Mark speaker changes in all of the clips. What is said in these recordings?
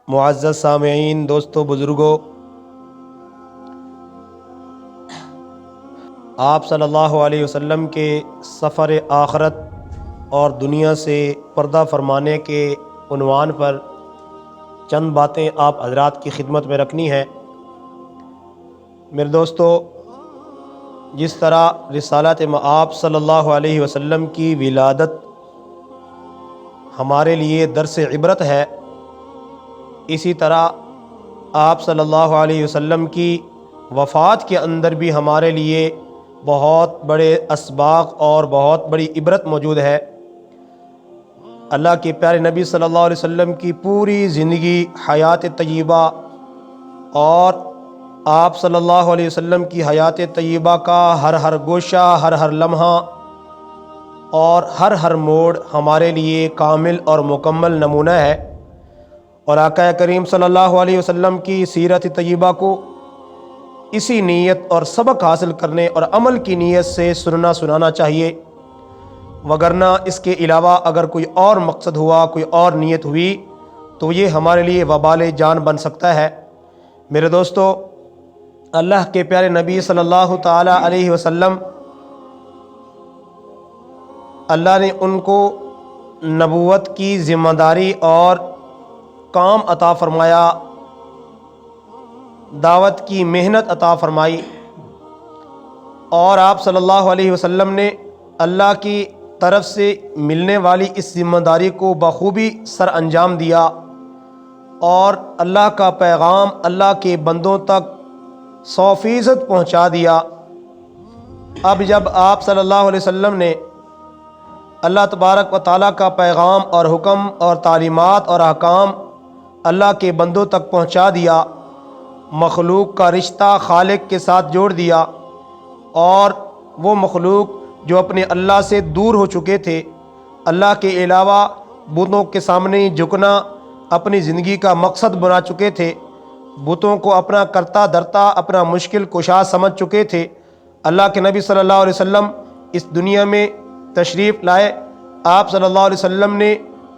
Speaker 1: معزز سامعین، دوستو، بزرگوں، آپ صلی اللہ علیہ وسلم کے سفر آخرت اور دنیا سے پردہ فرمانے کے عنوان پر چند باتیں آپ حضرات کی خدمت میں رکھنی ہیں۔ میرے دوستو، جس طرح رسالت مآب صلی اللہ علیہ وسلم کی ولادت ہمارے لیے درس عبرت ہے، اسی طرح آپ صلی اللہ علیہ وسلم کی وفات کے اندر بھی ہمارے لیے بہت بڑے اسباق اور بہت بڑی عبرت موجود ہے۔ اللہ کے پیارے نبی صلی اللہ علیہ وسلم کی پوری زندگی، حیات طیبہ، اور آپ صلی اللہ علیہ وسلم کی حیات طیبہ کا ہر گوشہ، ہر لمحہ اور ہر موڑ ہمارے لیے کامل اور مکمل نمونہ ہے، اور آقا کریم صلی اللہ علیہ وسلم کی سیرت طیبہ کو اسی نیت اور سبق حاصل کرنے اور عمل کی نیت سے سنانا چاہیے، وگرنہ اس کے علاوہ اگر کوئی اور مقصد ہوا، کوئی اور نیت ہوئی تو یہ ہمارے لیے وبال جان بن سکتا ہے۔ میرے دوستو، اللہ کے پیارے نبی صلی اللہ تعالی علیہ وسلم، اللہ نے ان کو نبوت کی ذمہ داری اور کام عطا فرمایا، دعوت کی محنت عطا فرمائی، اور آپ صلی اللہ علیہ وسلم نے اللہ کی طرف سے ملنے والی اس ذمہ داری کو بخوبی سر انجام دیا، اور اللہ کا پیغام اللہ کے بندوں تک 100% پہنچا دیا۔ اب جب آپ صلی اللہ علیہ وسلم نے اللہ تبارک و تعالیٰ کا پیغام اور حکم اور تعلیمات اور احکام اللہ کے بندوں تک پہنچا دیا، مخلوق کا رشتہ خالق کے ساتھ جوڑ دیا، اور وہ مخلوق جو اپنے اللہ سے دور ہو چکے تھے، اللہ کے علاوہ بتوں کے سامنے جھکنا اپنی زندگی کا مقصد بنا چکے تھے، بتوں کو اپنا کرتا دھرتا، اپنا مشکل کشا سمجھ چکے تھے، اللہ کے نبی صلی اللہ علیہ وسلم اس دنیا میں تشریف لائے۔ آپ صلی اللہ علیہ وسلم نے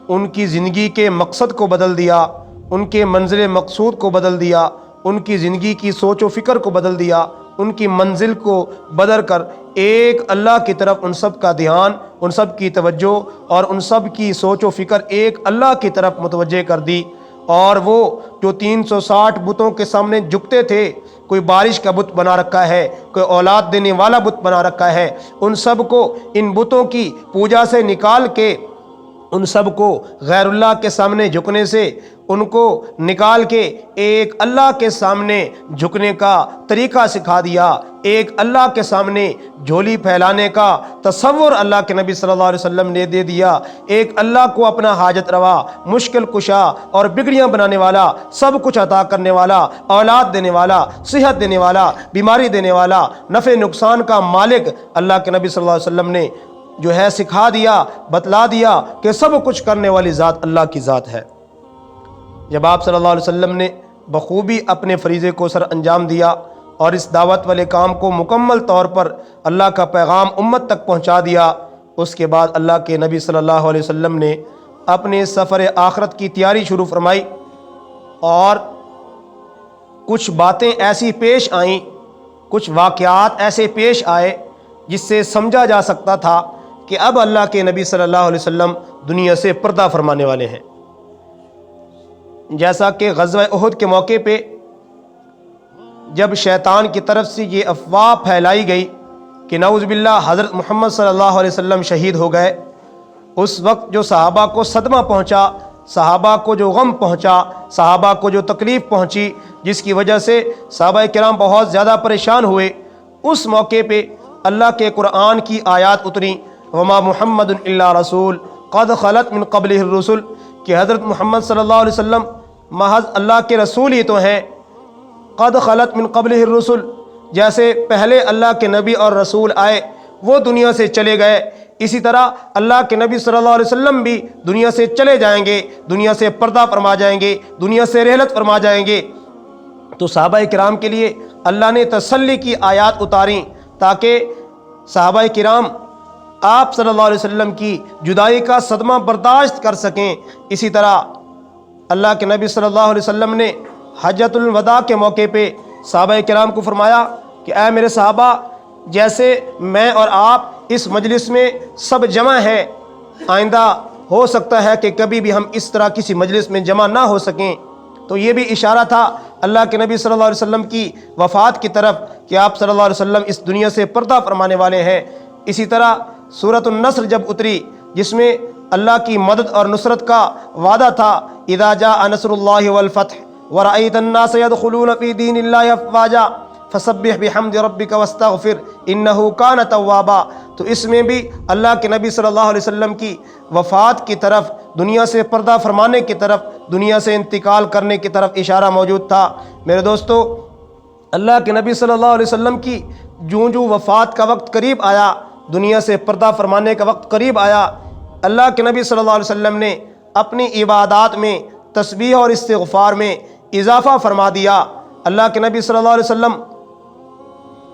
Speaker 1: ان کی زندگی کے مقصد کو بدل دیا، ان کے منزل مقصود کو بدل دیا، ان کی زندگی کی سوچ و فکر کو بدل دیا، ان کی منزل کو بدل کر ایک اللہ کی طرف ان سب کا دھیان، ان سب کی توجہ اور ان سب کی سوچ و فکر ایک اللہ کی طرف متوجہ کر دی۔ اور وہ جو 360 بتوں کے سامنے جھکتے تھے، کوئی بارش کا بت بنا رکھا ہے، کوئی اولاد دینے والا بت بنا رکھا ہے، ان سب کو ان بتوں کی پوجا سے نکال کے، ان سب کو غیر اللہ کے سامنے جھکنے سے ان کو نکال کے ایک اللہ کے سامنے جھکنے کا طریقہ سکھا دیا، ایک اللہ کے سامنے جھولی پھیلانے کا تصور اللہ کے نبی صلی اللہ علیہ وسلم نے دے دیا، ایک اللہ کو اپنا حاجت روا، مشکل کشا اور بگڑیاں بنانے والا، سب کچھ عطا کرنے والا، اولاد دینے والا، صحت دینے والا، بیماری دینے والا، نفع نقصان کا مالک اللہ کے نبی صلی اللہ علیہ وسلم نے جو ہے سکھا دیا، بتلا دیا کہ سب کچھ کرنے والی ذات اللہ کی ذات ہے۔ جب آپ صلی اللہ علیہ وسلم نے بخوبی اپنے فریضے کو سر انجام دیا اور اس دعوت والے کام کو مکمل طور پر اللہ کا پیغام امت تک پہنچا دیا، اس کے بعد اللہ کے نبی صلی اللہ علیہ وسلم نے اپنے سفر آخرت کی تیاری شروع فرمائی، اور کچھ باتیں ایسی پیش آئیں، کچھ واقعات ایسے پیش آئے جس سے سمجھا جا سکتا تھا کہ اب اللہ کے نبی صلی اللہ علیہ وسلم دنیا سے پردہ فرمانے والے ہیں۔ جیسا کہ غزوہ احد کے موقع پہ جب شیطان کی طرف سے یہ افواہ پھیلائی گئی کہ نعوذ باللہ حضرت محمد صلی اللہ علیہ وسلم شہید ہو گئے، اس وقت جو صحابہ کو صدمہ پہنچا، صحابہ کو جو غم پہنچا، صحابہ کو جو تکلیف پہنچی، جس کی وجہ سے صحابہ کرام بہت زیادہ پریشان ہوئے، اس موقع پہ اللہ کے قرآن کی آیات اتری، وما محمد الا رسول قد خلت من قبلہ الرسل، کہ حضرت محمد صلی اللہ علیہ وسلم محض اللہ کے رسول ہی تو ہیں، قد خلت من قبلہ الرسل، جیسے پہلے اللہ کے نبی اور رسول آئے وہ دنیا سے چلے گئے، اسی طرح اللہ کے نبی صلی اللہ علیہ وسلم بھی دنیا سے چلے جائیں گے، دنیا سے پردہ فرما جائیں گے، دنیا سے رحلت فرما جائیں گے۔ تو صحابہ کرام کے لیے اللہ نے تسلی کی آیات اتاریں تاکہ صحابہ کرام آپ صلی اللہ علیہ وسلم کی جدائی کا صدمہ برداشت کر سکیں۔ اسی طرح اللہ کے نبی صلی اللہ علیہ وسلم نے حجۃ الوداع کے موقع پہ صحابہ کرام کو فرمایا کہ اے میرے صحابہ، جیسے میں اور آپ اس مجلس میں سب جمع ہیں، آئندہ ہو سکتا ہے کہ کبھی بھی ہم اس طرح کسی مجلس میں جمع نہ ہو سکیں۔ تو یہ بھی اشارہ تھا اللہ کے نبی صلی اللہ علیہ وسلم کی وفات کی طرف کہ آپ صلی اللہ علیہ وسلم اس دنیا سے پردہ فرمانے والے ہیں۔ اسی طرح سورۃ النصر جب اتری، جس میں اللہ کی مدد اور نصرت کا وعدہ تھا، اذا جاء نصر اللہ والفتح ورأیت الناس يدخلون فی دین اللہ افواجا فسبح بحمد ربک واستغفر انہ کان توابا۔ تو اس میں بھی اللہ کے نبی صلی اللہ علیہ وسلم کی وفات کی طرف، دنیا سے پردہ فرمانے کی طرف، دنیا سے انتقال کرنے کی طرف اشارہ موجود تھا۔ میرے دوستو، اللہ کے نبی صلی اللہ علیہ وسلم کی جوں وفات کا وقت قریب آیا، دنیا سے پردہ فرمانے کا وقت قریب آیا، اللہ کے نبی صلی اللہ علیہ وسلم نے اپنی عبادات میں تسبیح اور استغفار میں اضافہ فرما دیا۔ اللہ کے نبی صلی اللہ علیہ وسلم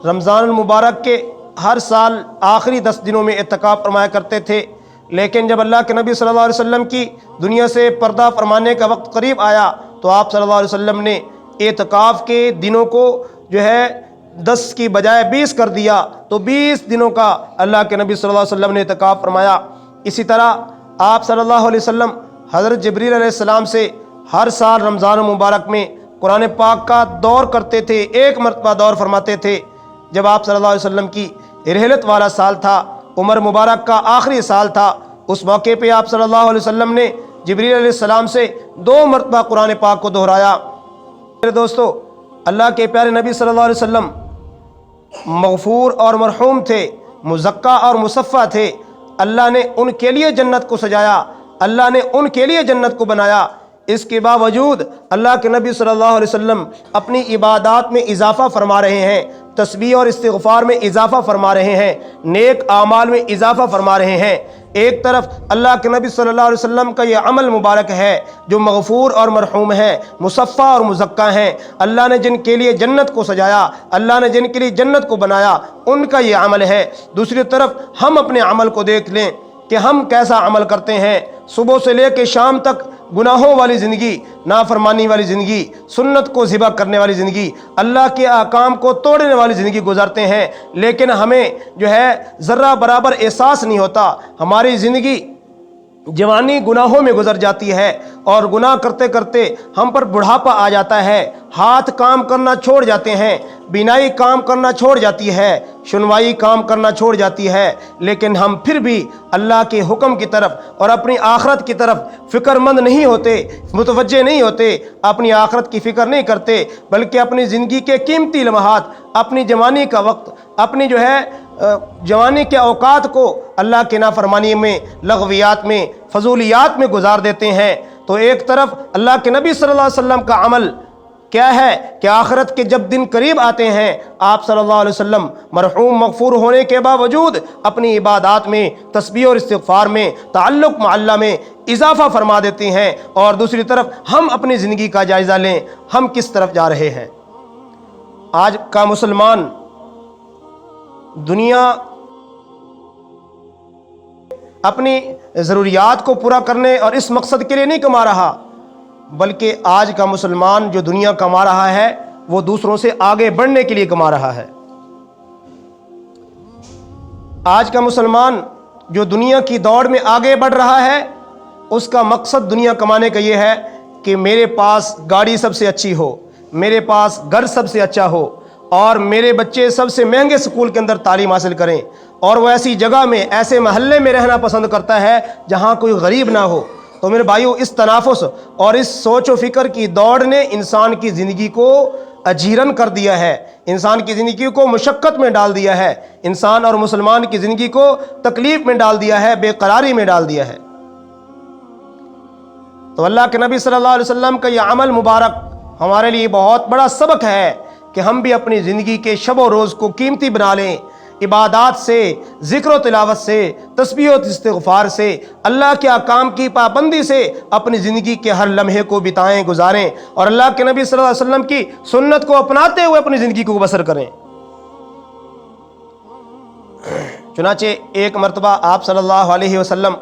Speaker 1: رمضان المبارک کے ہر سال آخری 10 دنوں میں اعتکاف فرمایا کرتے تھے، لیکن جب اللہ کے نبی صلی اللہ علیہ وسلم کی دنیا سے پردہ فرمانے کا وقت قریب آیا تو آپ صلی اللہ علیہ وسلم نے اعتکاف کے دنوں کو 10 کی بجائے 20 کر دیا، تو 20 دنوں کا اللہ کے نبی صلی اللہ علیہ وسلم نے اعتکاف فرمایا۔ اسی طرح آپ صلی اللہ علیہ وسلم حضرت جبریل علیہ السلام سے ہر سال رمضان المبارک میں قرآن پاک کا دور کرتے تھے، ایک مرتبہ دور فرماتے تھے۔ جب آپ صلی اللہ علیہ وسلم کی رحلت والا سال تھا، عمر مبارک کا آخری سال تھا، اس موقع پہ آپ صلی اللہ علیہ وسلم نے جبریل علیہ السلام سے 2 مرتبہ قرآن پاک کو دہرایا۔ میرے دوستو، اللہ کے پیارے نبی صلی اللہ علیہ وسلم مغفور اور مرحوم تھے، مزکا اور مصفہ تھے۔ اللہ نے ان کے لیے جنت کو سجایا، اللہ نے ان کے لیے جنت کو بنایا۔ اس کے باوجود اللہ کے نبی صلی اللہ علیہ وسلم اپنی عبادات میں اضافہ فرما رہے ہیں، تسبیح اور استغفار میں اضافہ فرما رہے ہیں، نیک اعمال میں اضافہ فرما رہے ہیں۔ ایک طرف اللہ کے نبی صلی اللہ علیہ وسلم کا یہ عمل مبارک ہے جو مغفور اور مرحوم ہے، مصفہ اور مزکا ہیں۔ اللہ نے جن کے لیے جنت کو سجایا، اللہ نے جن کے لیے جنت کو بنایا، ان کا یہ عمل ہے۔ دوسری طرف ہم اپنے عمل کو دیکھ لیں کہ ہم کیسا عمل کرتے ہیں۔ صبح سے لے کے شام تک گناہوں والی زندگی، نافرمانی والی زندگی، سنت کو ذبح کرنے والی زندگی، اللہ کے احکام کو توڑنے والی زندگی گزارتے ہیں، لیکن ہمیں ذرہ برابر احساس نہیں ہوتا۔ ہماری زندگی جوانی گناہوں میں گزر جاتی ہے اور گناہ کرتے کرتے ہم پر بڑھاپا آ جاتا ہے، ہاتھ کام کرنا چھوڑ جاتے ہیں، بینائی کام کرنا چھوڑ جاتی ہے، سنوائی کام کرنا چھوڑ جاتی ہے، لیکن ہم پھر بھی اللہ کے حکم کی طرف اور اپنی آخرت کی طرف فکر مند نہیں ہوتے، متوجہ نہیں ہوتے، اپنی آخرت کی فکر نہیں کرتے، بلکہ اپنی زندگی کے قیمتی لمحات، اپنی جوانی کا وقت، اپنی جوانی کے اوقات کو اللہ کے نافرمانی میں، لغویات میں، فضولیات میں گزار دیتے ہیں۔ تو ایک طرف اللہ کے نبی صلی اللہ علیہ وسلم کا عمل کیا ہے کہ آخرت کے جب دن قریب آتے ہیں، آپ صلی اللہ علیہ وسلم مرحوم مغفور ہونے کے باوجود اپنی عبادات میں، تسبیح اور استغفار میں، تعلق مع اللہ میں اضافہ فرما دیتے ہیں۔ اور دوسری طرف ہم اپنی زندگی کا جائزہ لیں، ہم کس طرف جا رہے ہیں۔ آج کا مسلمان دنیا اپنی ضروریات کو پورا کرنے اور اس مقصد کے لیے نہیں کما رہا، بلکہ آج کا مسلمان جو دنیا کما رہا ہے وہ دوسروں سے آگے بڑھنے کے لیے کما رہا ہے۔ آج کا مسلمان جو دنیا کی دوڑ میں آگے بڑھ رہا ہے، اس کا مقصد دنیا کمانے کا یہ ہے کہ میرے پاس گاڑی سب سے اچھی ہو، میرے پاس گھر سب سے اچھا ہو، اور میرے بچے سب سے مہنگے سکول کے اندر تعلیم حاصل کریں، اور وہ ایسی جگہ میں، ایسے محلے میں رہنا پسند کرتا ہے جہاں کوئی غریب نہ ہو۔ تو میرے بھائیو، اس تنافس اور اس سوچ و فکر کی دوڑ نے انسان کی زندگی کو اجیرن کر دیا ہے، انسان کی زندگی کو مشقت میں ڈال دیا ہے، انسان اور مسلمان کی زندگی کو تکلیف میں ڈال دیا ہے، بے قراری میں ڈال دیا ہے۔ تو اللہ کے نبی صلی اللہ علیہ وسلم کا یہ عمل مبارک ہمارے لیے بہت بڑا سبق ہے کہ ہم بھی اپنی زندگی کے شب و روز کو قیمتی بنا لیں، عبادات سے، ذکر و تلاوت سے، تسبیح و استغفار سے، اللہ کے احکام کی پابندی سے اپنی زندگی کے ہر لمحے کو بتائیں، گزاریں، اور اللہ کے نبی صلی اللہ علیہ وسلم کی سنت کو اپناتے ہوئے اپنی زندگی کو بسر کریں۔ چنانچہ ایک مرتبہ آپ صلی اللہ علیہ وسلم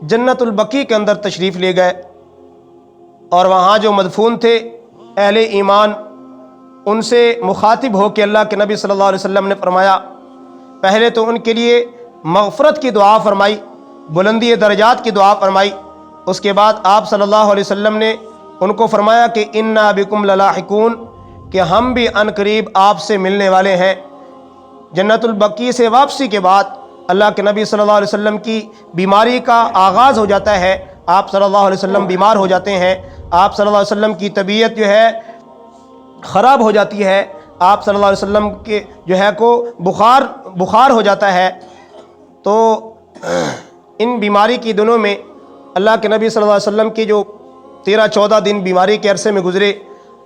Speaker 1: جنت البقیع کے اندر تشریف لے گئے، اور وہاں جو مدفون تھے اہل ایمان، ان سے مخاطب ہو کے اللہ کے نبی صلی اللہ علیہ وسلم نے فرمایا، پہلے تو ان کے لیے مغفرت کی دعا فرمائی، بلندی درجات کی دعا فرمائی۔ اس کے بعد آپ صلی اللہ علیہ وسلم نے ان کو فرمایا کہ انا بکم للاحقون، کہ ہم بھی ان قریب آپ سے ملنے والے ہیں۔ جنت البقیع سے واپسی کے بعد اللہ کے نبی صلی اللہ علیہ وسلم کی بیماری کا آغاز ہو جاتا ہے۔ آپ صلی اللہ علیہ وسلم بیمار ہو جاتے ہیں، آپ صلی اللہ علیہ وسلم کی طبیعت جو ہے خراب ہو جاتی ہے، آپ صلی اللہ علیہ وسلم کے جو ہے کو بخار ہو جاتا ہے۔ تو ان بیماری کی دنوں میں اللہ کے نبی صلی اللہ علیہ وسلم کی جو 13-14 دن بیماری کے عرصے میں گزرے،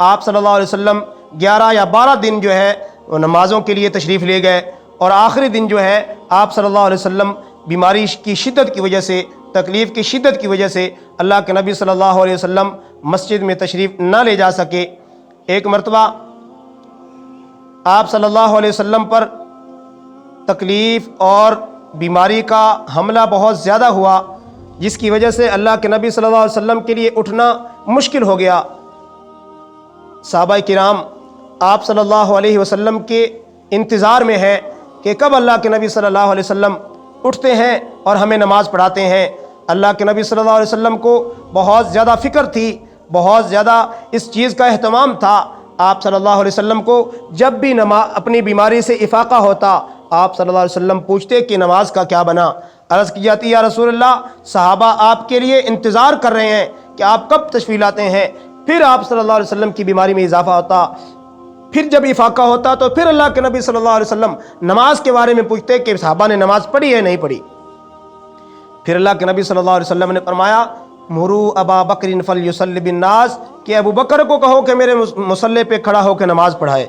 Speaker 1: آپ صلی اللہ علیہ وسلم 11 یا 12 دن جو ہے وہ نمازوں کے لیے تشریف لے گئے، اور آخری دن جو ہے آپ صلی اللہ علیہ وسلم بیماری کی شدت کی وجہ سے، تکلیف کی شدت کی وجہ سے اللہ کے نبی صلی اللہ علیہ وسلم مسجد میں تشریف نہ لے جا سکے۔ ایک مرتبہ آپ صلی اللہ علیہ وسلم پر تکلیف اور بیماری کا حملہ بہت زیادہ ہوا، جس کی وجہ سے اللہ کے نبی صلی اللہ علیہ وسلم کے لیے اٹھنا مشکل ہو گیا۔ صحابہ کرام آپ صلی اللہ علیہ وسلم کے انتظار میں ہیں کہ کب اللہ کے نبی صلی اللہ علیہ وسلم اٹھتے ہیں اور ہمیں نماز پڑھاتے ہیں۔ اللہ کے نبی صلی اللہ علیہ وسلم کو بہت زیادہ فکر تھی، بہت زیادہ اس چیز کا اہتمام تھا۔ آپ صلی اللہ علیہ وسلم کو جب بھی اپنی بیماری سے افاقہ ہوتا، آپ صلی اللہ علیہ وسلم پوچھتے کہ نماز کا کیا بنا۔ عرض کی جاتی یا رسول اللہ، صحابہ آپ کے لیے انتظار کر رہے ہیں کہ آپ کب تشریف لاتے ہیں۔ پھر آپ صلی اللہ علیہ وسلم کی بیماری میں اضافہ ہوتا، پھر جب افاقہ ہوتا تو پھر اللہ کے نبی صلی اللہ علیہ وسلم نماز کے بارے میں پوچھتے کہ صحابہ نے نماز پڑھی ہے نہیں پڑھی۔ پھر اللہ کے نبی صلی اللہ علیہ وسلم نے فرمایا مرو ابا بکر فلیصلی بالناس، کہ ابو بکر کو کہو کہ میرے مصلی پہ کھڑا ہو کے نماز پڑھائے۔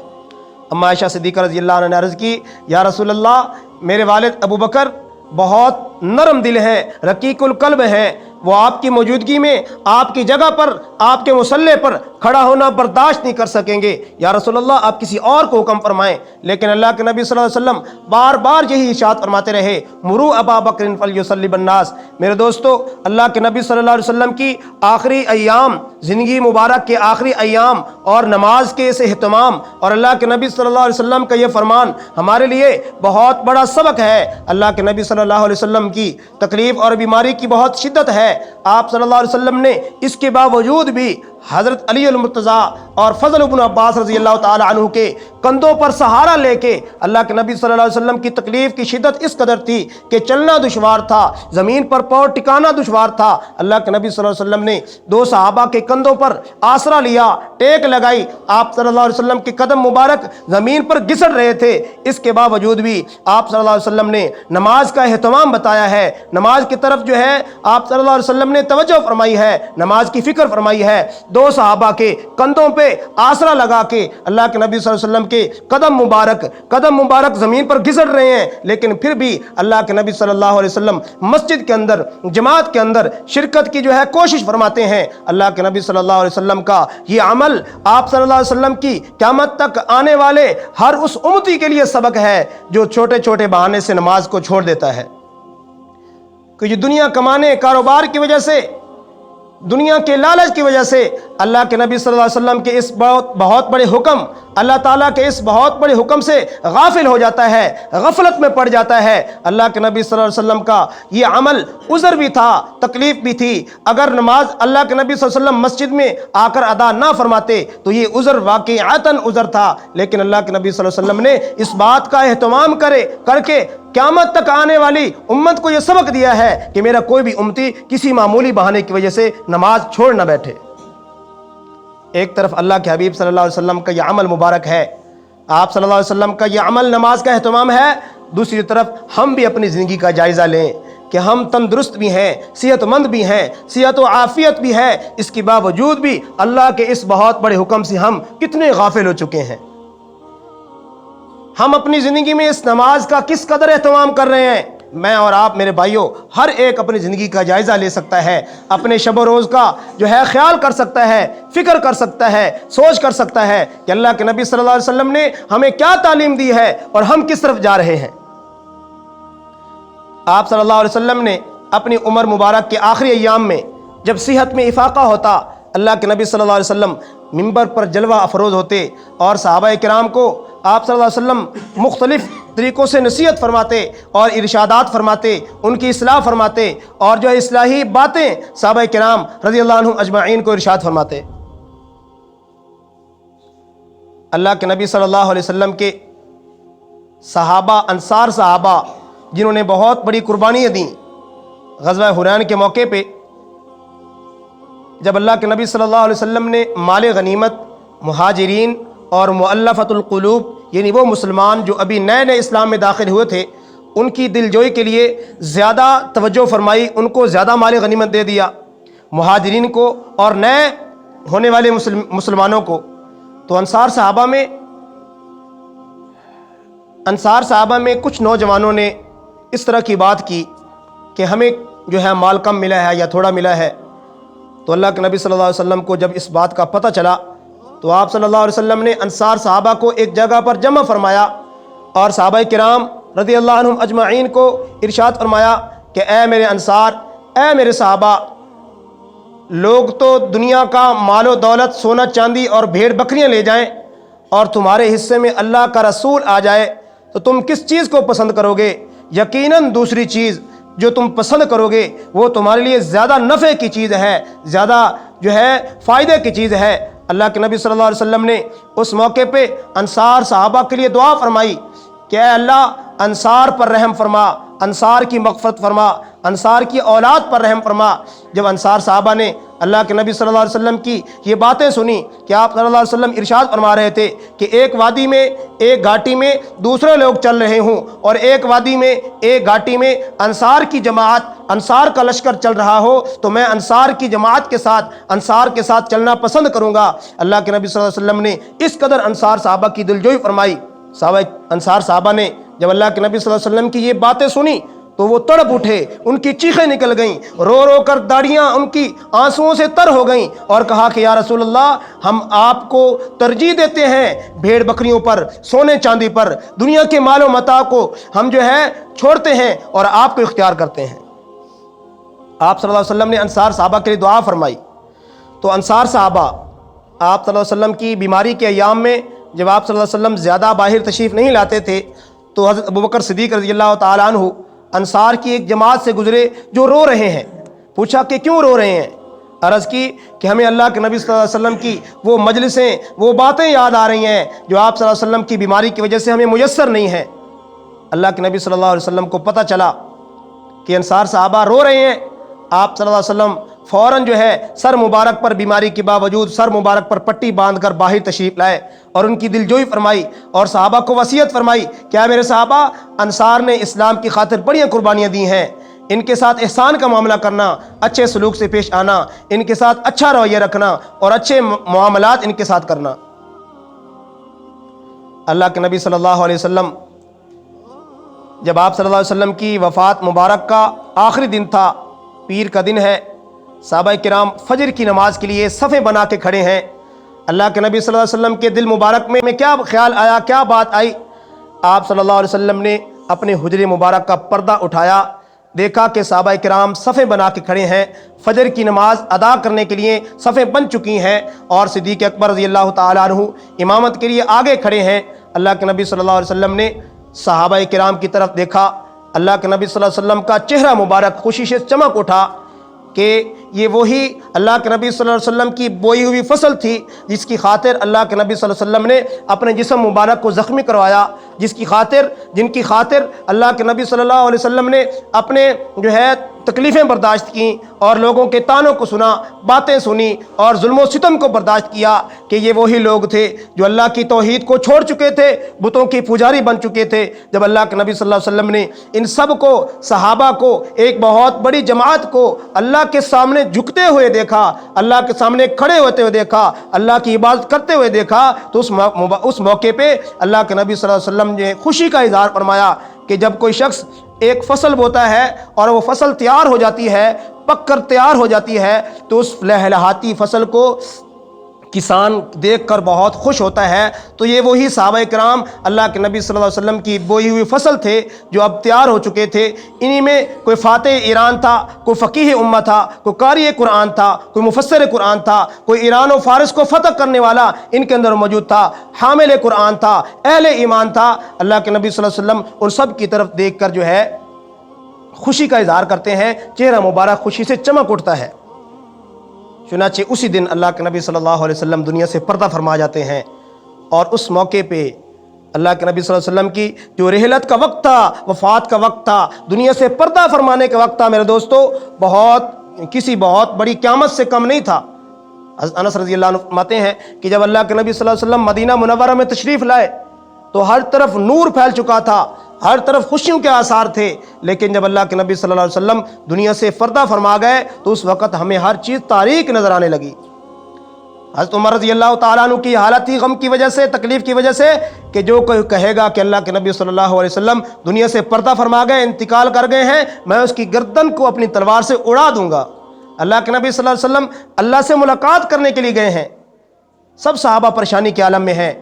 Speaker 1: اما عائشہ صدیقہ رضی اللہ عنہ نے عرض کی یا رسول اللہ، میرے والد ابو بکر بہت نرم دل ہیں، رقیق القلب ہیں، وہ آپ کی موجودگی میں آپ کی جگہ پر، آپ کے مصلی پر کھڑا ہونا برداشت نہیں کر سکیں گے، یا رسول اللہ آپ کسی اور کو حکم فرمائیں۔ لیکن اللہ کے نبی صلی اللہ علیہ وسلم بار بار یہی ارشاد فرماتے رہے مرو ابا بکر فلیصلی بالناس۔ میرے دوستو، اللہ کے نبی صلی اللہ علیہ وسلم کی آخری ایام، زندگی مبارک کے آخری ایام اور نماز کے اس اہتمام اور اللہ کے نبی صلی اللہ علیہ وسلم کا یہ فرمان ہمارے لیے بہت بڑا سبق ہے۔ اللہ کے نبی صلی اللہ علیہ وسلم کی تکلیف اور بیماری کی بہت شدت ہے، آپ صلی اللہ علیہ وسلم نے اس کے باوجود بھی حضرت علی المرتضیٰ اور فضل ابن عباس رضی اللہ تعالی عنہ کے کندھوں پر سہارا لے کے اللہ کے نبی صلی اللہ علیہ وسلم کی تکلیف کی شدت اس قدر تھی کہ چلنا دشوار تھا، زمین پر پاؤں ٹکانا دشوار تھا۔ اللہ کے نبی صلی اللہ علیہ وسلم نے 2 صحابہ کے کندھوں پر آسرا لیا، ٹیک لگائی، آپ صلی اللہ علیہ وسلم کے قدم مبارک زمین پر گھسٹ رہے تھے، اس کے باوجود بھی آپ صلی اللہ علیہ وسلم نے نماز کا اہتمام بتایا ہے، نماز کی طرف جو ہے آپ صلی اللہ علیہ وسلم نے توجہ فرمائی ہے، نماز کی فکر فرمائی ہے۔ 2 صحابہ کے کندھوں پہ آسرا لگا کے اللہ کے نبی صلی اللہ علیہ وسلم کے قدم مبارک زمین پر گھسٹ رہے ہیں، لیکن پھر بھی اللہ کے نبی صلی اللہ علیہ وسلم مسجد کے اندر، جماعت کے اندر شرکت کی جو ہے کوشش فرماتے ہیں۔ اللہ کے نبی صلی اللہ علیہ وسلم کا یہ عمل آپ صلی اللہ علیہ وسلم کی قیامت تک آنے والے ہر اس امتی کے لیے سبق ہے جو چھوٹے چھوٹے بہانے سے نماز کو چھوڑ دیتا ہے، کہ یہ دنیا کمانے، کاروبار کی وجہ سے، دنیا کے لالچ کی وجہ سے اللہ کے نبی صلی اللہ علیہ وسلم کے اس بہت بڑے حکم، اللہ تعالیٰ کے اس بہت بڑے حکم سے غافل ہو جاتا ہے، غفلت میں پڑ جاتا ہے۔ اللہ کے نبی صلی اللہ علیہ وسلم کا یہ عمل عذر بھی تھا، تکلیف بھی تھی۔ اگر نماز اللہ کے نبی صلی اللہ علیہ وسلم مسجد میں آ کر ادا نہ فرماتے تو یہ عذر واقعتاً عذر تھا، لیکن اللہ کے نبی صلی اللہ علیہ وسلم نے اس بات کا اہتمام کر کے قیامت تک آنے والی امت کو یہ سبق دیا ہے کہ میرا کوئی بھی امتی کسی معمولی بہانے کی وجہ سے نماز چھوڑ نہ بیٹھے۔ ایک طرف اللہ کے حبیب صلی اللہ علیہ وسلم کا یہ عمل مبارک ہے، آپ صلی اللہ علیہ وسلم کا یہ عمل نماز کا اہتمام ہے، دوسری طرف ہم بھی اپنی زندگی کا جائزہ لیں کہ ہم تندرست بھی ہیں، صحت مند بھی ہیں، صحت و عافیت بھی ہے، اس کے باوجود بھی اللہ کے اس بہت بڑے حکم سے ہم کتنے غافل ہو چکے ہیں۔ ہم اپنی زندگی میں اس نماز کا کس قدر اہتمام کر رہے ہیں؟ میں اور آپ میرے بھائیوں، ہر ایک اپنی زندگی کا جائزہ لے سکتا ہے، اپنے شب و روز کا جو ہے خیال کر سکتا ہے، فکر کر سکتا ہے، سوچ کر سکتا ہے کہ اللہ کے نبی صلی اللہ علیہ وسلم نے ہمیں کیا تعلیم دی ہے اور ہم کس طرف جا رہے ہیں۔ آپ صلی اللہ علیہ وسلم نے اپنی عمر مبارک کے آخری ایام میں جب صحت میں افاقہ ہوتا، اللہ کے نبی صلی اللہ علیہ وسلم منبر پر جلوہ افروز ہوتے اور صحابہ کرام کو آپ صلی اللہ علیہ وسلم مختلف طریقوں سے نصیحت فرماتے اور ارشادات فرماتے، ان کی اصلاح فرماتے اور جو اصلاحی باتیں صحابہ کرام رضی اللہ عنہم اجمعین کو ارشاد فرماتے۔ اللہ کے نبی صلی اللہ علیہ وسلم کے صحابہ، انصار صحابہ جنہوں نے بہت بڑی قربانیاں دیں، غزوہ حنین کے موقع پہ جب اللہ کے نبی صلی اللہ علیہ وسلم نے مال غنیمت مہاجرین اور مؤلفۃ القلوب یعنی وہ مسلمان جو ابھی نئے نئے اسلام میں داخل ہوئے تھے ان کی دل جوئی کے لیے زیادہ توجہ فرمائی، ان کو زیادہ مال غنیمت دے دیا، مہاجرین کو اور نئے ہونے والے مسلمانوں کو، تو انصار صحابہ میں کچھ نوجوانوں نے اس طرح کی بات کی کہ ہمیں جو ہے مال کم ملا ہے یا تھوڑا ملا ہے۔ تو اللہ کے نبی صلی اللہ علیہ وسلم کو جب اس بات کا پتہ چلا تو آپ صلی اللہ علیہ وسلم نے انصار صحابہ کو ایک جگہ پر جمع فرمایا اور صحابہ کرام رضی اللہ عنہم اجمعین کو ارشاد فرمایا کہ اے میرے انصار، اے میرے صحابہ، لوگ تو دنیا کا مال و دولت، سونا چاندی اور بھیڑ بکریاں لے جائیں اور تمہارے حصے میں اللہ کا رسول آ جائے تو تم کس چیز کو پسند کرو گے؟ یقیناً دوسری چیز جو تم پسند کرو گے وہ تمہارے لیے زیادہ نفع کی چیز ہے، زیادہ جو ہے فائدے کی چیز ہے۔ اللہ کے نبی صلی اللہ علیہ وسلم نے اس موقع پہ انصار صحابہ کے لیے دعا فرمائی کہ اے اللہ انصار پر رحم فرما، انصار کی مغفرت فرما، انصار کی اولاد پر رحم فرما۔ جب انصار صحابہ نے اللہ کے نبی صلی اللہ علیہ وسلم کی یہ باتیں سنی کہ آپ صلی اللہ علیہ وسلم ارشاد فرما رہے تھے کہ ایک وادی میں، ایک گھاٹی میں دوسرے لوگ چل رہے ہوں اور ایک وادی میں، ایک گھاٹی میں انصار کی جماعت، انصار کا لشکر چل رہا ہو تو میں انصار کی جماعت کے ساتھ، انصار کے ساتھ چلنا پسند کروں گا۔ اللہ کے نبی صلی اللہ علیہ وسلم نے اس قدر انصار صحابہ کی دلجوئی فرمائی۔ انصار صحابہ نے جب اللہ کے نبی صلی اللہ علیہ وسلم کی یہ باتیں سنی تو وہ تڑپ اٹھے، ان کی چیخیں نکل گئیں، رو رو کر داڑیاں ان کی آنسوؤں سے تر ہو گئیں اور کہا کہ یا رسول اللہ، ہم آپ کو ترجیح دیتے ہیں بھیڑ بکریوں پر، سونے چاندی پر، دنیا کے مال و متاع کو ہم جو ہے چھوڑتے ہیں اور آپ کو اختیار کرتے ہیں۔ آپ صلی اللہ علیہ وسلم نے انصار صحابہ کے لیے دعا فرمائی۔ تو انصار صحابہ آپ صلی اللہ علیہ وسلم کی بیماری کے ایام میں جب آپ صلی اللہ علیہ وسلم زیادہ باہر تشریف نہیں لاتے تھے تو حضرت ابوبکر صدیق رضی اللہ تعالیٰ عنہ انصار کی ایک جماعت سے گزرے جو رو رہے ہیں۔ پوچھا کہ کیوں رو رہے ہیں؟ عرض کی کہ ہمیں اللہ کے نبی صلی اللہ علیہ وسلم کی وہ مجلسیں، وہ باتیں یاد آ رہی ہیں جو آپ صلی اللہ علیہ وسلم کی بیماری کی وجہ سے ہمیں میسر نہیں ہیں۔ اللہ کے نبی صلی اللہ علیہ وسلم کو پتہ چلا کہ انصار صحابہ رو رہے ہیں۔ آپ صلی اللہ علیہ وسلم فوراً جو ہے سر مبارک پر بیماری کے باوجود سر مبارک پر پٹی باندھ کر باہر تشریف لائے اور ان کی دلجوئی فرمائی اور صحابہ کو وصیت فرمائی کہ اے میرے صحابہ، انصار نے اسلام کی خاطر بڑی قربانیاں دی ہیں، ان کے ساتھ احسان کا معاملہ کرنا، اچھے سلوک سے پیش آنا، ان کے ساتھ اچھا رویہ رکھنا اور اچھے معاملات ان کے ساتھ کرنا۔ اللہ کے نبی صلی اللہ علیہ وسلم جب آپ صلی اللہ علیہ وسلم کی وفات مبارک کا آخری دن تھا، پیر کا دن ہے، صحابہ کرام فجر کی نماز کے لیے صفیں بنا کے کھڑے ہیں۔ اللہ کے نبی صلی اللہ علیہ وسلم کے دل مبارک میں کیا خیال آیا، کیا بات آئی؟ آپ صلی اللہ علیہ وسلم نے اپنے حجرے مبارک کا پردہ اٹھایا، دیکھا کہ صحابہ کرام صفیں بنا کے کھڑے ہیں، فجر کی نماز ادا کرنے کے لیے صفیں بن چکی ہیں اور صدیق اکبر رضی اللہ تعالیٰ عنہ امامت کے لیے آگے کھڑے ہیں۔ اللہ کے نبی صلی اللہ علیہ وسلم نے صحابہ کرام کی طرف دیکھا، اللہ کے نبی صلی اللہ علیہ وسلم کا چہرہ مبارک خوشی سے چمک اٹھا کہ یہ وہی اللہ کے نبی صلی اللہ علیہ وسلم کی بوئی ہوئی فصل تھی جس کی خاطر اللہ کے نبی صلی اللہ علیہ وسلم نے اپنے جسم مبارک کو زخمی کروایا، جن کی خاطر اللہ کے نبی صلی اللہ علیہ وسلم نے اپنے جو ہے تکلیفیں برداشت کیں اور لوگوں کے طعنوں کو سنا، باتیں سنی اور ظلم و ستم کو برداشت کیا کہ یہ وہی لوگ تھے جو اللہ کی توحید کو چھوڑ چکے تھے، بتوں کی پجاری بن چکے تھے۔ جب اللہ کے نبی صلی اللہ علیہ وسلم نے ان سب کو، صحابہ کو، ایک بہت بڑی جماعت کو اللہ کے سامنے جھکتے ہوئے دیکھا، اللہ کے سامنے کھڑے ہوتے ہوئے دیکھا، اللہ کی عبادت کرتے ہوئے دیکھا تو اس موقع پہ اللہ کے نبی صلی اللہ علیہ وسلم نے خوشی کا اظہار فرمایا کہ جب کوئی شخص ایک فصل بوتا ہے اور وہ فصل تیار ہو جاتی ہے، پک کر تیار ہو جاتی ہے، تو اس لہلہاتی فصل کو کسان دیکھ کر بہت خوش ہوتا ہے، تو یہ وہی صحابہ کرام اللہ کے نبی صلی اللہ علیہ وسلم کی بوئی ہوئی فصل تھے جو اب تیار ہو چکے تھے۔ انہی میں کوئی فاتح ایران تھا، کوئی فقیہ امہ تھا، کوئی قاری قرآن تھا، کوئی مفسر قرآن تھا، کوئی ایران و فارس کو فتح کرنے والا ان کے اندر موجود تھا، حامل قرآن تھا، اہل ایمان تھا۔ اللہ کے نبی صلی اللہ علیہ وسلم ان سب کی طرف دیکھ کر جو ہے خوشی کا اظہار کرتے ہیں، چہرہ مبارک خوشی سے چمک اٹھتا ہے۔ چنانچہ اسی دن اللہ کے نبی صلی اللہ علیہ وسلم دنیا سے پردہ فرما جاتے ہیں، اور اس موقع پہ اللہ کے نبی صلی اللہ علیہ وسلم کی جو رحلت کا وقت تھا، وفات کا وقت تھا، دنیا سے پردہ فرمانے کا وقت تھا میرے دوستو، کسی بہت بڑی قیامت سے کم نہیں تھا۔ انس رضی اللہ عنہ فرماتے ہیں کہ جب اللہ کے نبی صلی اللہ علیہ وسلم مدینہ منورہ میں تشریف لائے تو ہر طرف نور پھیل چکا تھا، ہر طرف خوشیوں کے آثار تھے، لیکن جب اللہ کے نبی صلی اللہ علیہ وسلم دنیا سے پردہ فرما گئے تو اس وقت ہمیں ہر چیز تاریک نظر آنے لگی۔ حضرت عمر رضی اللہ تعالیٰ عنہ کی حالت ہی غم کی وجہ سے، تکلیف کی وجہ سے، کہ جو کوئی کہے گا کہ اللہ کے نبی صلی اللہ علیہ وسلم دنیا سے پردہ فرما گئے، انتقال کر گئے ہیں، میں اس کی گردن کو اپنی تلوار سے اڑا دوں گا۔ اللہ کے نبی صلی اللہ علیہ وسلم اللہ سے ملاقات کرنے کے لیے گئے ہیں، سب صحابہ پریشانی کے عالم میں ہیں۔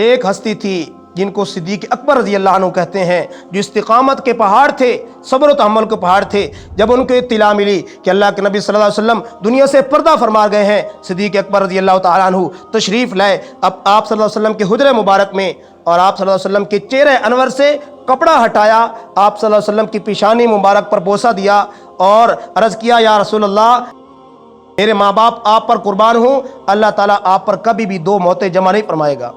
Speaker 1: ایک ہستی تھی جن کو صدیق اکبر رضی اللہ عنہ کہتے ہیں، جو استقامت کے پہاڑ تھے، صبر و تحمل کے پہاڑ تھے۔ جب ان کو اطلاع ملی کہ اللہ کے نبی صلی اللہ علیہ وسلم دنیا سے پردہ فرما گئے ہیں، صدیق اکبر رضی اللہ تعالیٰ عنہ تشریف لائے اب آپ صلی اللہ علیہ وسلم کے حجرے مبارک میں، اور آپ صلی اللہ علیہ وسلم کے چہرے انور سے کپڑا ہٹایا، آپ صلی اللہ علیہ وسلم کی پیشانی مبارک پر بوسہ دیا اور عرض کیا، یا رسول اللہ، میرے ماں باپ آپ پر قربان ہوں، اللہ تعالیٰ آپ پر کبھی بھی دو موتیں جمع نہیں فرمائے گا۔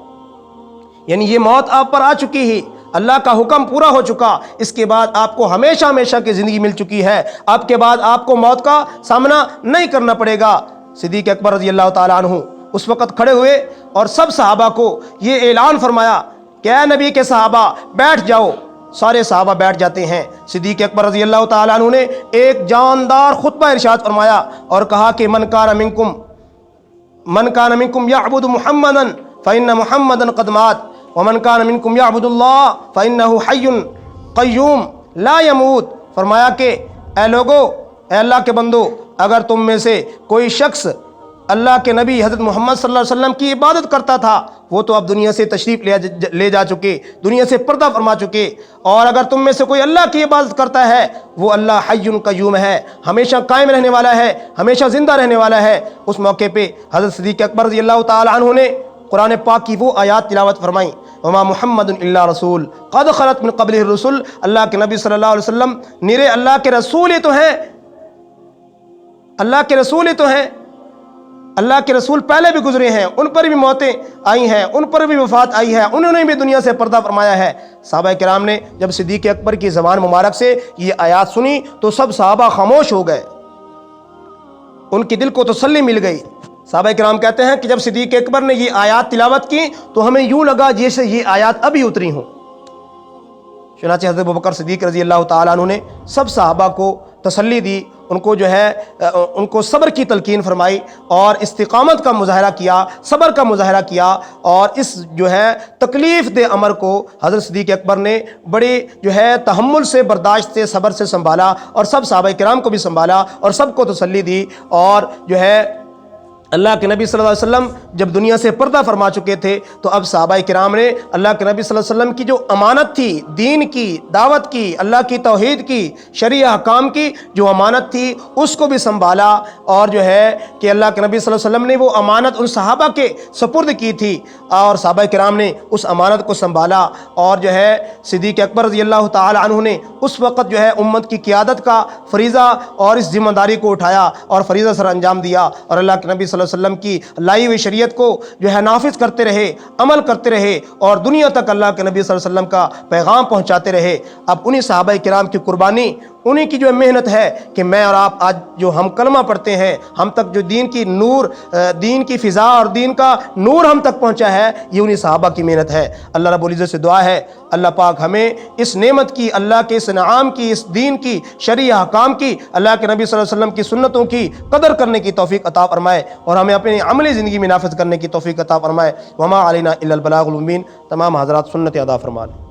Speaker 1: یعنی یہ موت آپ پر آ چکی ہی، اللہ کا حکم پورا ہو چکا، اس کے بعد آپ کو ہمیشہ ہمیشہ کی زندگی مل چکی ہے، اب کے بعد آپ کو موت کا سامنا نہیں کرنا پڑے گا۔ صدیق اکبر رضی اللہ تعالیٰ عنہ اس وقت کھڑے ہوئے اور سب صحابہ کو یہ اعلان فرمایا کہ اے نبی کے صحابہ بیٹھ جاؤ۔ سارے صحابہ بیٹھ جاتے ہیں۔ صدیق اکبر رضی اللہ تعالیٰ عنہ نے ایک جاندار خطبہ ارشاد فرمایا اور کہا کہ من کان منکم یعبد محمدا فإن محمدا قد مات ومن کان منکم یعبد اللہ فإنہ حی قیوم لا یموت۔ فرمایا کہ اے لوگو، اے اللہ کے بندو، اگر تم میں سے کوئی شخص اللہ کے نبی حضرت محمد صلی اللہ علیہ وسلم کی عبادت کرتا تھا، وہ تو اب دنیا سے تشریف لے جا چکے، دنیا سے پردہ فرما چکے، اور اگر تم میں سے کوئی اللہ کی عبادت کرتا ہے، وہ اللہ حی قیوم ہے، ہمیشہ قائم رہنے والا ہے، ہمیشہ زندہ رہنے والا ہے۔ اس موقع پہ حضرت صدیق اکبر رضی اللہ تعالی عنہ نے قرآن پاک کی وہ آیات تلاوت فرمائیں، وما محمد الا رسول قد خلت من قبلہ الرسل۔ اللہ کے نبی صلی اللہ علیہ وسلم نرے اللہ کے رسول ہی تو ہیں، اللہ کے رسول ہی تو ہیں، اللہ کے رسول پہلے بھی گزرے ہیں، ان پر بھی موتیں آئی ہیں، ان پر بھی وفات آئی ہے، انہوں نے بھی دنیا سے پردہ فرمایا ہے۔ صحابہ کرام نے جب صدیق اکبر کی زبان مبارک سے یہ آیات سنی تو سب صحابہ خاموش ہو گئے، ان کی دل کو تسلی مل گئی۔ صحابہ کرام کہتے ہیں کہ جب صدیق اکبر نے یہ آیات تلاوت کی تو ہمیں یوں لگا جیسے یہ آیات ابھی اتری ہوں۔ چنانچہ حضرت ابوبکر صدیق رضی اللہ تعالیٰ عنہ نے سب صحابہ کو تسلی دی، ان کو جو ہے ان کو صبر کی تلقین فرمائی اور استقامت کا مظاہرہ کیا، صبر کا مظاہرہ کیا، اور اس جو ہے تکلیف دہ امر کو حضرت صدیق اکبر نے بڑے جو ہے تحمل سے، برداشت سے، صبر سے سنبھالا، اور سب صحابہ کرام کو بھی سنبھالا اور سب کو تسلی دی۔ اور جو ہے اللہ کے نبی صلی اللہ علیہ وسلم جب دنیا سے پردہ فرما چکے تھے تو اب صحابہ کرام نے اللہ کے نبی صلی اللہ علیہ وسلم کی جو امانت تھی، دین کی، دعوت کی، اللہ کی توحید کی، شرعی احکام کی جو امانت تھی اس کو بھی سنبھالا، اور جو ہے کہ اللہ کے نبی صلی اللہ علیہ وسلم نے وہ امانت ان صحابہ کے سپرد کی تھی، اور صحابہ کرام نے اس امانت کو سنبھالا، اور جو ہے صدیق اکبر رضی اللہ تعالی عنہ نے اس وقت جو ہے امت کی قیادت کا فریضہ اور اس ذمہ داری کو اٹھایا اور فریضہ سر انجام دیا، اور اللہ کے نبی صلی اللہ علیہ وسلم کی لائی ہوئی شریعت کو جو ہے نافذ کرتے رہے، عمل کرتے رہے، اور دنیا تک اللہ کے نبی صلی اللہ علیہ وسلم کا پیغام پہنچاتے رہے۔ اب انہی صحابہ کرام کی قربانی، انہی کی جو محنت ہے کہ میں اور آپ آج جو ہم کلمہ پڑھتے ہیں، ہم تک جو دین کی نور، دین کی فضا اور دین کا نور ہم تک پہنچا ہے، یہ انہی صحابہ کی محنت ہے۔ اللہ رب العزت سے دعا ہے اللہ پاک ہمیں اس نعمت کی، اللہ کے اس انعام کی، اس دین کی، شرعی احکام کی، اللہ کے نبی صلی اللہ علیہ وسلم کی سنتوں کی قدر کرنے کی توفیق عطا فرمائے، اور ہمیں اپنی عملی زندگی میں نافذ کرنے کی توفیق عطا فرمائے۔ وما علینا الا البلاغ المبین۔ تمام حضرات سنت ادا فرما لیں۔